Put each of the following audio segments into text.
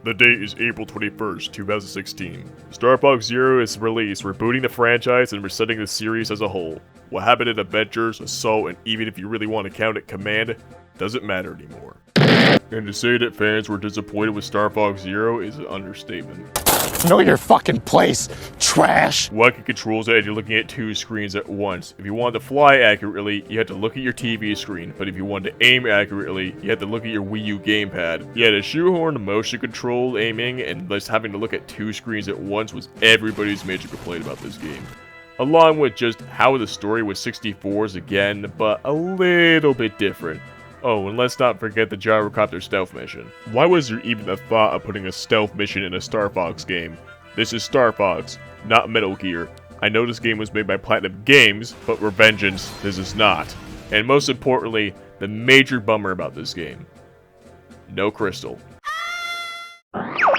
The date is April 21st, 2016. Starfox Zero is released, rebooting the franchise and resetting the series as a whole. What happened in Adventures, Assault, and even if you really want to count it Command, doesn't matter anymore. And to say that fans were disappointed with Starfox Zero is an understatement. Know your fucking place, trash! Wacky controls that you're looking at two screens at once. If you wanted to fly accurately, you had to look at your TV screen, but if you wanted to aim accurately, you had to look at your Wii U gamepad. You had to shoehorn motion control aiming, and just having to look at two screens at once was everybody's major complaint about this game. Along with just how the story was 64s again, but a little bit different. Oh, and let's not forget the gyrocopter stealth mission. Why was there even a thought of putting a stealth mission in a Star Fox game? This is Star Fox, not Metal Gear. I know this game was made by Platinum Games, but Revengeance, this is not. And most importantly, the major bummer about this game. No crystal.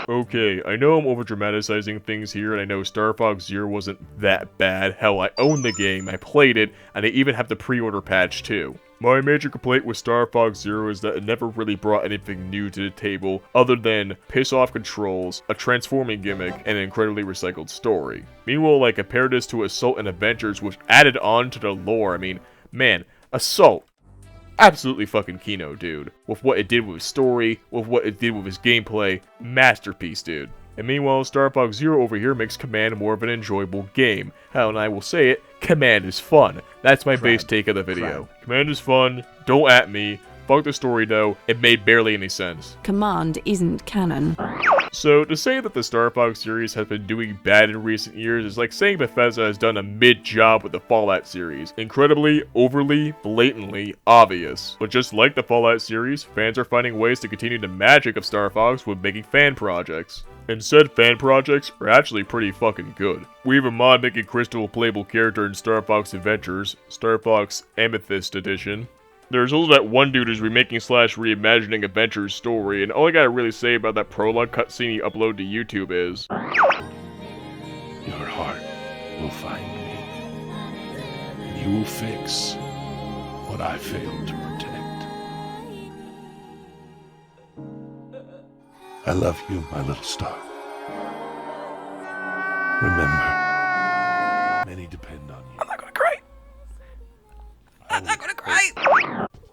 Okay, I know I'm over-dramatizing things here, and I know Starfox Zero wasn't that bad. Hell, I own the game, I played it, and I even have the pre-order patch too. My major complaint with Starfox Zero is that it never really brought anything new to the table other than piss-off controls, a transforming gimmick, and an incredibly recycled story. Meanwhile, I compared this to Assault and Adventures, which added on to the lore. I mean, man, Assault. Absolutely fucking Kino, dude. With what it did with his story, with what it did with his gameplay, masterpiece, dude. And meanwhile, Starfox Zero over here makes Command more of an enjoyable game. Hell, and I will say it, Command is fun. That's my base take of the video. Command is fun, don't at me, fuck the story though, it made barely any sense. Command isn't canon. So, to say that the Starfox series has been doing bad in recent years is like saying Bethesda has done a mid-job with the Fallout series. Incredibly, overly, blatantly obvious. But just like the Fallout series, fans are finding ways to continue the magic of Star Fox with making fan projects. And said fan projects are actually pretty fucking good. We have a mod making Crystal a playable character in Star Fox Adventures, Star Fox Amethyst Edition. There's also that one dude who's remaking / reimagining Adventure's story, and all I gotta really say about that prologue cutscene he uploaded to YouTube is... Your heart will find me. And you will fix what I failed to protect. I love you, my little star. Remember, many depend on you. I'm not gonna cry. I'm not gonna cry.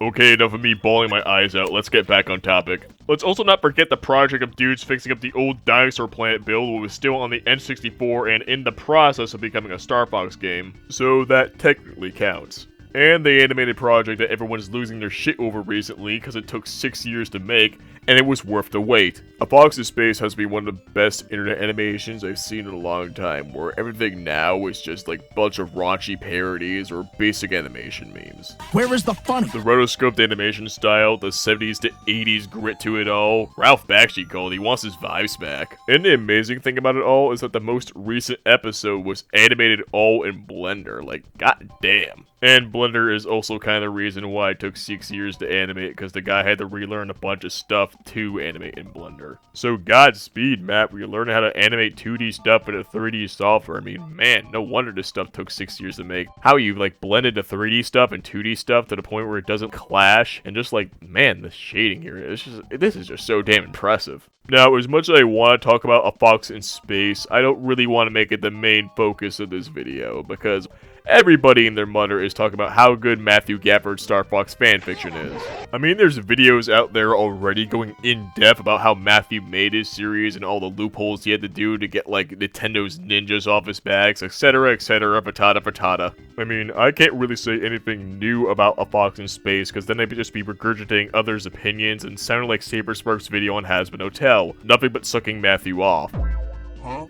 Okay, enough of me bawling my eyes out, let's get back on topic. Let's also not forget the project of dudes fixing up the old Dinosaur Planet build which was still on the N64 and in the process of becoming a Star Fox game, so that technically counts. And the animated project that everyone's losing their shit over recently because it took 6 years to make, and it was worth the wait. Afoxinspace has been one of the best internet animations I've seen in a long time, where everything now is just like a bunch of raunchy parodies or basic animation memes. Where is the fun? The rotoscoped animation style, the 70s to 80s grit to it all, Ralph Bakshi called, he wants his vibes back. And the amazing thing about it all is that the most recent episode was animated all in Blender, like goddamn. And Blender is also kind of the reason why it took 6 years to animate, because the guy had to relearn a bunch of stuff to animate in Blender. So Godspeed, Matt, where you're learning how to animate 2D stuff in a 3D software. I mean, man, no wonder this stuff took 6 years to make. How you, like, blended the 3D stuff and 2D stuff to the point where it doesn't clash, and just like, man, the shading here, this is just so damn impressive. Now, as much as I want to talk about Afoxinspace, I don't really want to make it the main focus of this video, because everybody and their mother is talking about how good Matthew Gafford's Star Fox fanfiction is. I mean, there's videos out there already going in-depth about how Matthew made his series and all the loopholes he had to do to get, like, Nintendo's ninjas off his bags, etc, patata patata. I mean, I can't really say anything new about Afoxinspace, because then I'd just be regurgitating others' opinions and sounding like Saberspark's video on Has Been Hotel. Nothing but sucking Matthew off.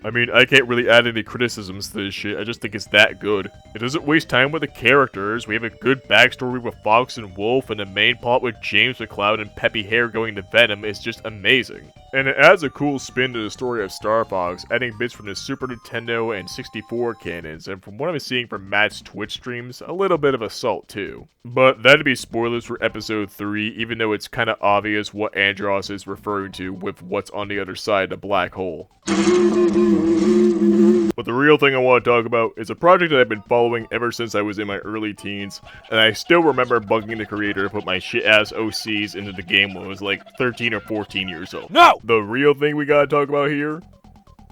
I mean, I can't really add any criticisms to this shit, I just think it's that good. It doesn't waste time with the characters, we have a good backstory with Fox and Wolf, and the main plot with James McCloud and Peppy Hare going to Venom is just amazing. And it adds a cool spin to the story of Star Fox, adding bits from the Super Nintendo and 64 canons, and from what I'm seeing from Matt's Twitch streams, a little bit of Assault too. But that'd be spoilers for episode 3, even though it's kinda obvious what Andros is referring to with what's on the other side of the black hole. But the real thing I want to talk about is a project that I've been following ever since I was in my early teens, and I still remember bugging the creator to put my shit-ass OCs into the game when I was like 13 or 14 years old. No! The real thing we gotta talk about here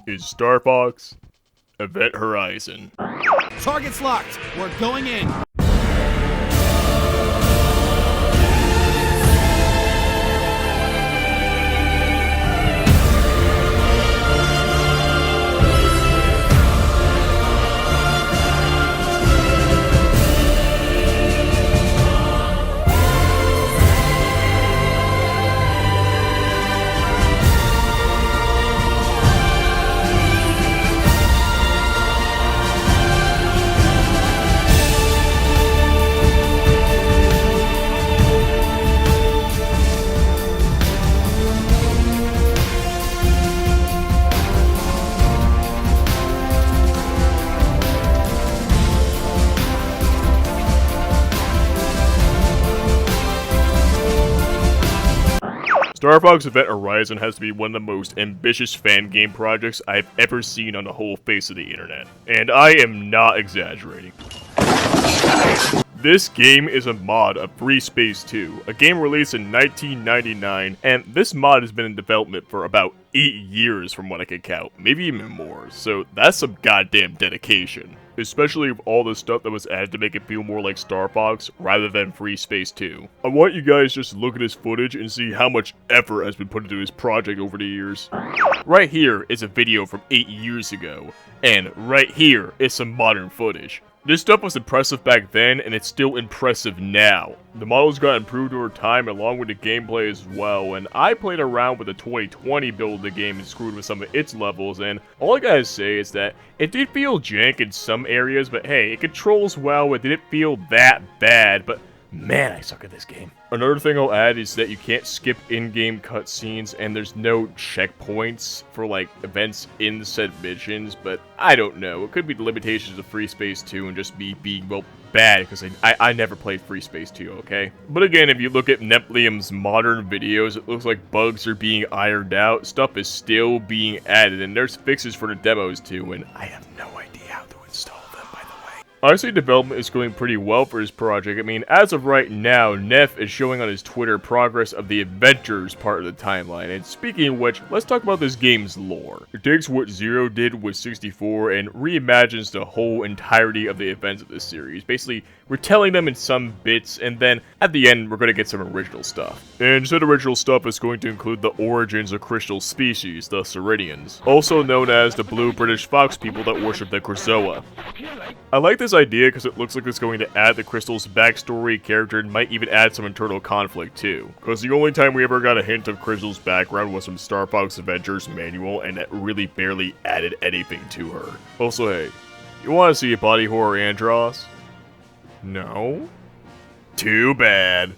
is Starfox Event Horizon. Target's locked. We're going in. Starfox Event Horizon has to be one of the most ambitious fan game projects I've ever seen on the whole face of the internet. And I am not exaggerating. This game is a mod of Free Space 2, a game released in 1999, and this mod has been in development for about 8 years from what I can count, maybe even more, so that's some goddamn dedication. Especially with all the stuff that was added to make it feel more like Star Fox rather than Free Space 2. I want you guys just to look at this footage and see how much effort has been put into this project over the years. Right here is a video from 8 years ago, and right here is some modern footage. This stuff was impressive back then, and it's still impressive now. The models got improved over time along with the gameplay as well, and I played around with the 2020 build of the game and screwed with some of its levels, and all I gotta say is that it did feel jank in some areas, but hey, it controls well, it didn't feel that bad, but man, I suck at this game. Another thing I'll add is that you can't skip in-game cutscenes, and there's no checkpoints for, like, events in said missions, but I don't know. It could be the limitations of Free Space 2 and just me being, well, bad, because I never played Free Space 2, okay? But again, if you look at Neplium's modern videos, it looks like bugs are being ironed out, stuff is still being added, and there's fixes for the demos too, and I have no idea how to install them, by the way. Honestly, development is going pretty well for this project. I mean, as of right now, Neff is showing on his Twitter progress of the Adventures part of the timeline. And speaking of which, let's talk about this game's lore. It takes what Zero did with 64 and reimagines the whole entirety of the events of this series. Basically, we're telling them in some bits, and then at the end, we're going to get some original stuff. And said original stuff is going to include the origins of crystal species, the Ceridians, also known as the blue British fox people that worship the Krazoa. I like this idea because it looks like it's going to add the crystal's backstory, character, and might even add some internal conflict too. Because the only time we ever got a hint of Crystal's background was from Star Fox Adventures manual, and that really barely added anything to her. Also, hey, you want to see a body horror Andros? No? Too bad.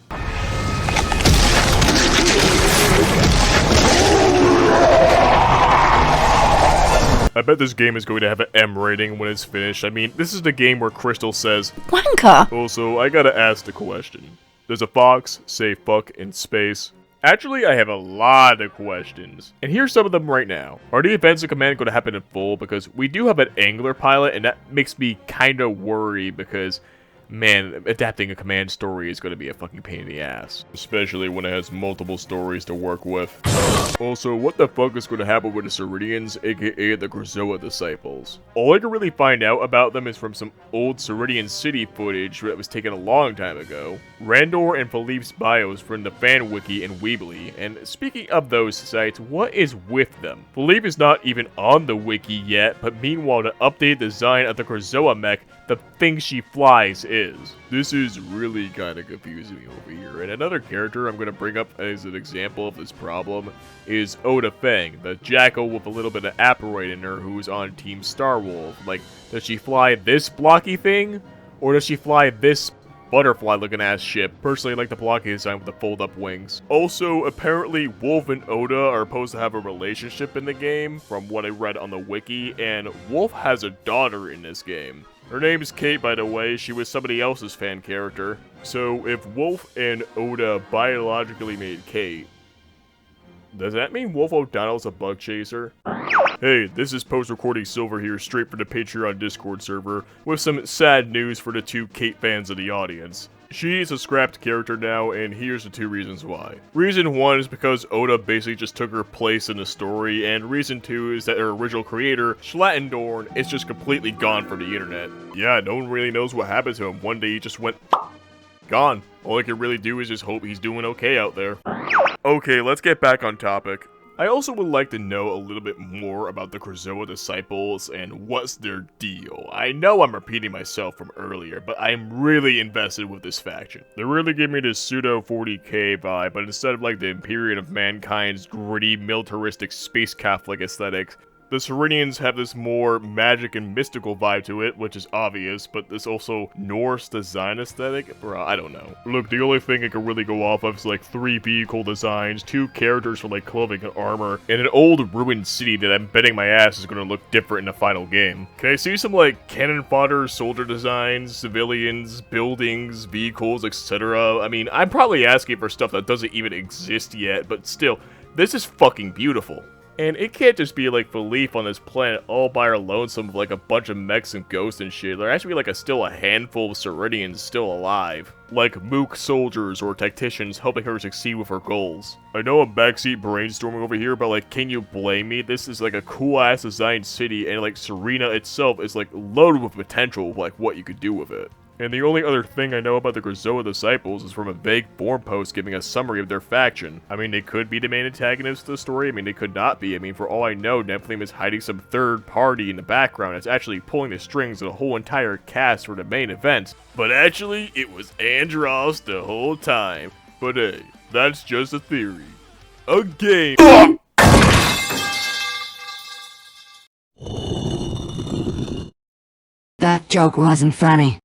I bet this game is going to have an M rating when it's finished. I mean, this is the game where Crystal says, Wanker! Also, I gotta ask the question. Does a fox say fuck in space? Actually, I have a lot of questions. And here's some of them right now. Are the events of command going to happen in full? Because we do have an angler pilot, and that makes me kinda worry because, man, adapting a command story is going to be a fucking pain in the ass. Especially when it has multiple stories to work with. Also, what the fuck is going to happen with the Ceridians, aka the Krazoa disciples? All I can really find out about them is from some old Ceridian city footage that was taken a long time ago. Randor and Philippe's bios from the fan wiki and Weebly, and speaking of those sites, what is with them? Philippe is not even on the wiki yet, but meanwhile the updated design of the Krazoa mech, the thing she flies, is. This is really kinda confusing me over here, and another character I'm gonna bring up as an example of this problem is Oda Feng, the jackal with a little bit of Aperoid in her who's on Team Starwolf. Like, does she fly this blocky thing? Or does she fly this butterfly looking ass ship? Personally, I like the blocky design with the fold up wings. Also, apparently Wolf and Oda are supposed to have a relationship in the game, from what I read on the wiki, and Wolf has a daughter in this game. Her name's Kate, by the way. She was somebody else's fan character. So if Wolf and Oda biologically made Kate, does that mean Wolf O'Donnell's a bug chaser? Hey, this is post-recording Silver here, straight from the Patreon Discord server, with some sad news for the two Kate fans of the audience. She is a scrapped character now, and here's the two reasons why. Reason 1 is because Oda basically just took her place in the story, and reason 2 is that her original creator, Schattendorn, is just completely gone from the internet. Yeah, no one really knows what happened to him. One day he just went gone. All I can really do is just hope he's doing okay out there. Okay, let's get back on topic. I also would like to know a little bit more about the Krazoa disciples and what's their deal. I know I'm repeating myself from earlier, but I'm really invested with this faction. They really give me this pseudo 40k vibe, but instead of like the Imperium of Mankind's gritty, militaristic, space Catholic aesthetics, the Serenians have this more magic and mystical vibe to it, which is obvious, but this also Norse design aesthetic? Bruh, I don't know. Look, the only thing I can really go off of is like 3 vehicle designs, 2 characters for like clothing and armor, and an old ruined city that I'm betting my ass is gonna look different in the final game. Can I see some like cannon fodder, soldier designs, civilians, buildings, vehicles, etc.? I mean, I'm probably asking for stuff that doesn't even exist yet, but still, this is fucking beautiful. And it can't just be like Philippe on this planet all by her lonesome with like a bunch of mechs and ghosts and shit. There has to be like still a handful of Serenians still alive. Like mook soldiers or tacticians helping her succeed with her goals. I know I'm backseat brainstorming over here, but like, can you blame me? This is like a cool ass designed city, and like Serena itself is like loaded with potential of like what you could do with it. And the only other thing I know about the Krazoa disciples is from a vague forum post giving a summary of their faction. I mean, they could be the main antagonists of the story, I mean, they could not be. I mean, for all I know, Nephilim is hiding some third party in the background that's actually pulling the strings of the whole entire cast for the main event. But actually, it was Andros the whole time. But hey, that's just a theory. A game! That joke wasn't funny.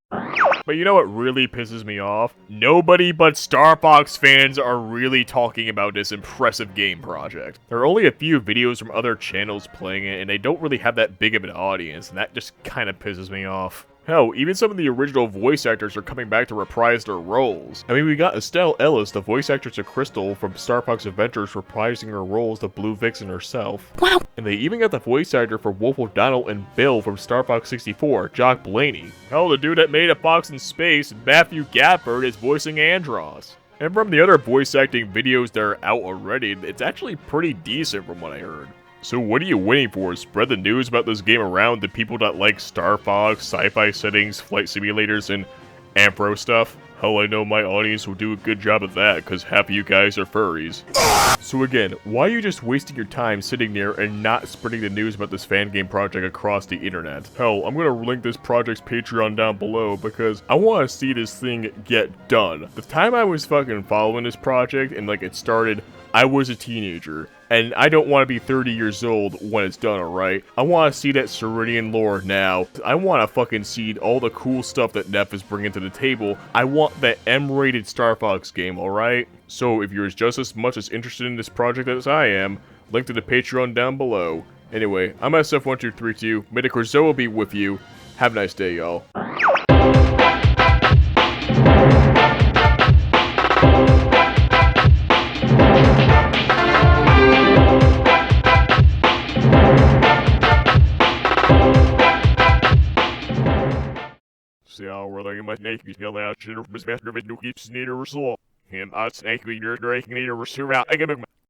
But you know what really pisses me off? Nobody but Starfox fans are really talking about this impressive game project. There are only a few videos from other channels playing it, and they don't really have that big of an audience, and that just kinda pisses me off. Hell, even some of the original voice actors are coming back to reprise their roles. I mean, we got Estelle Ellis, the voice actress of Crystal from Starfox Adventures, reprising her role as the Blue Vixen herself. Wow. And they even got the voice actor for Wolf O'Donnell and Bill from Starfox 64, Jock Blaney. Hell, the dude that made Afoxinspace, Matthew Gafford, is voicing Andros. And from the other voice acting videos that are out already, it's actually pretty decent from what I heard. So what are you waiting for? Spread the news about this game around to people that like Star Fox, sci-fi settings, flight simulators, and Ampro stuff? Hell, I know my audience will do a good job of that, because half of you guys are furries. So again, why are you just wasting your time sitting there and not spreading the news about this fan game project across the internet? Hell, I'm gonna link this project's Patreon down below, because I want to see this thing get done. The time I was fucking following this project, and like it started, I was a teenager. And I don't want to be 30 years old when it's done, alright? I want to see that Serenian lore now. I want to fucking see all the cool stuff that Neff is bringing to the table. I want that M-rated Star Fox game, alright? So if you're just as much as interested in this project as I am, link to the Patreon down below. Anyway, I'm SF1232. May the Krazoa be with you. Have a nice day, y'all. We're like my snake is yelling out shit or Miss Master of a new keeps neither or soul. And I snake leader, Drake neither or surround. I can